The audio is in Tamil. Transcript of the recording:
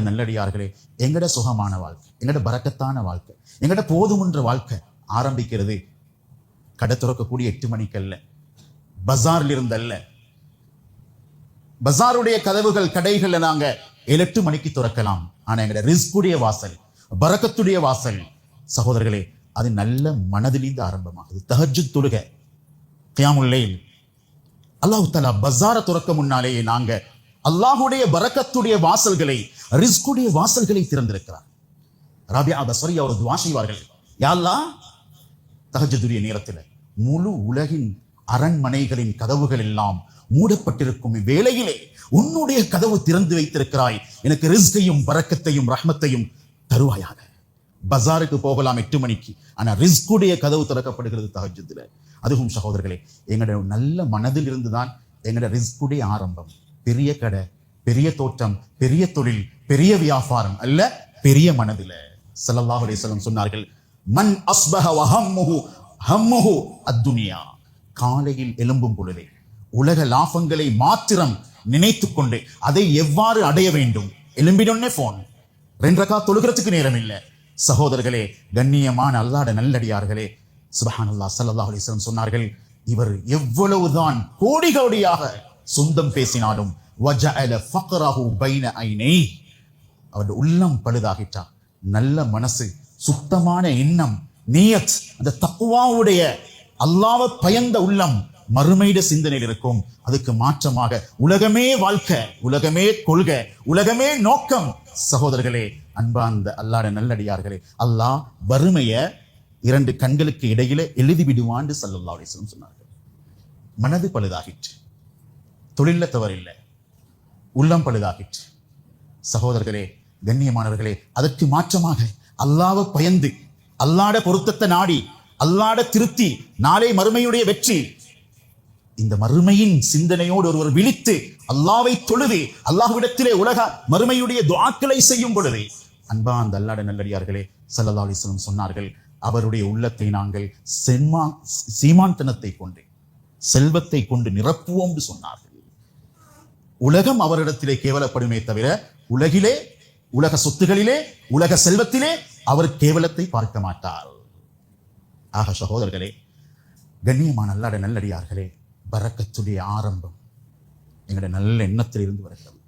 நல்லடியார்களே, எங்கட சுகமான வாழ்க்கை, எங்கட பரக்கத்தான வாழ்க்கை, எங்கட போதுமன்ற வாழ்க்கை ஆரம்பிக்கிறது கடை துறக்கக்கூடிய 8 மணிக்கு அல்ல, பஜார்ல இருந்தல்ல. பஜாருடைய கதவுகள் கடைகள்ல நாங்க 7-8 மணிக்கு துறக்கலாம். ஆனா எங்கட ரிஸ்குடைய வாசல், பரக்கத்துடைய வாசல் சகோதரர்களே, அது நல்ல மனதிலிருந்து ஆரம்பமாகுது. தஹஜ்ஜுத் தொழுகை, கியாமுல் லைல். அல்லாஹ் தஆலா பஜார துறக்க முன்னாலேயே நாங்க அல்லாஹ்வுடைய பரக்கத்துடைய வாசல்களை, ரிஸ்குடைய வாசல்களை திறந்திருக்கிறார். ராபியா பஸ்ரி அவர் துஆ செய்வார்கள், யா அல்லாஹ், தஹஜ்ஜுடைய நேரத்தில் முழு உலகின் அரண்மனைகளின் கதவுகள் எல்லாம் மூடப்பட்டிருக்கும் வேளையிலே உன்னுடைய கதவு திறந்து வைத்திருக்கிறாய், எனக்கு ரிஸ்கையும் பரக்கத்தையும் ரஹ்மத்தையும் தருவாயாக. பஜாருக்கு போகலாம் 8 மணிக்கு, ஆனா ரிஸ்குடைய கதவு திறக்கப்படுகிறது தஹஜ்ஜுதுல. அதுவும் சகோதரர்களே, எங்களுடைய நல்ல மனதில் இருந்துதான் எங்களுடைய ரிஸ்குடைய ஆரம்பம். பெரிய கடை, பெரிய தோட்டம், பெரிய தொழில், பெரிய வியாபாரம் அல்ல, பெரிய மனதில. ஸல்லல்லாஹு அலைஹி வஸல்லம் சொன்னார்கள், மன் அஸ்பஹ வ ஹம்முஹு அத்துனியா. காலையில் எழும்பும் பொழுதே உலக லாபங்களை மாத்திரம் நினைத்துக் கொண்டு அதை எவ்வாறு அடைய வேண்டும், எழும்பினொன்னே போன், 2 ரக்காத் தொழுகிறதுக்கு நேரம் இல்லை. சகோதரர்களே, கண்ணியமான அல்லாஹ்வுடைய நல்லடியார்களே, சுப்ஹானல்லாஹ், ஸல்லல்லாஹு அலைஹி வஸல்லம் சொன்னார்கள், இவர் எவ்வளவுதான் கோடி கோடியாக சொந்தம் பேசினாலும் வஜஅல ஃபக்ரஹு பைன ஐனை, அவருடைய உள்ளம் பழுதாகிட்டா, நல்ல மனசு, சுத்தமான எண்ணம், நியத், அந்த தக்வாவுடைய அல்லாஹ்வை பயந்த உள்ளம் மறுமையிட சிந்தனையில் இருக்கும். அதுக்கு மாற்றமாக உலகமே வாழ்க்கை, உலகமே கொள்கை, உலகமே நோக்கம். சகோதரர்களே, அன்பார்ந்த அல்லாஹ்வுடைய நல்லடியார்களே, அல்லாஹ் வறுமைய 2 கண்களுக்கு இடையில எழுதி விடுவான்னு ஸல்லல்லாஹு அலைஹி வஸல்லம் சொன்னார்கள். மனது பழுதாகிற்று, தொழில தவறில்லை, உள்ளம் பழுதாகிற்று. சகோதரர்களே, கண்ணியமானவர்களே, அதற்கு மாற்றமாக அல்லாஹ்வை பயந்து, அல்லாஹ்வுடைய பொருத்தத்தை நாடி, அல்லாஹ்வுடைய திருப்தி, நாளை மறுமையுடைய வெற்றி, இந்த மறுமையின் சிந்தனையோடு ஒருவர் விழித்து அல்லாஹ்வை தொழுது அல்லாஹ்விடத்திலே உலக மறுமையுடைய துஆக்களை செய்யும் பொழுது, அன்பார்ந்த அல்லாஹ்வுடைய நல்லடியார்களே, ஸல்லல்லாஹு அலைஹி வஸல்லம் சொன்னார்கள், அவருடைய உள்ளத்தை நாங்கள் சீமான்தனத்தை கொண்டு, செல்வத்தை கொண்டு நிரப்புவோம் என்று சொன்னார்கள். உலகம் அவரிடத்திலே கேவலப்படுமே தவிர உலகிலே, உலக சொத்துகளிலே, உலக செல்வத்திலே அவர் கேவலத்தை பார்க்க மாட்டார். ஆக சகோதரர்களே, கண்ணியமான அல்லாஹ்வுடைய நல்லடியார்களே, பரக்கத்துடைய ஆரம்பம் எங்களுடைய நல்ல எண்ணத்தில் இருந்து வருகிறது.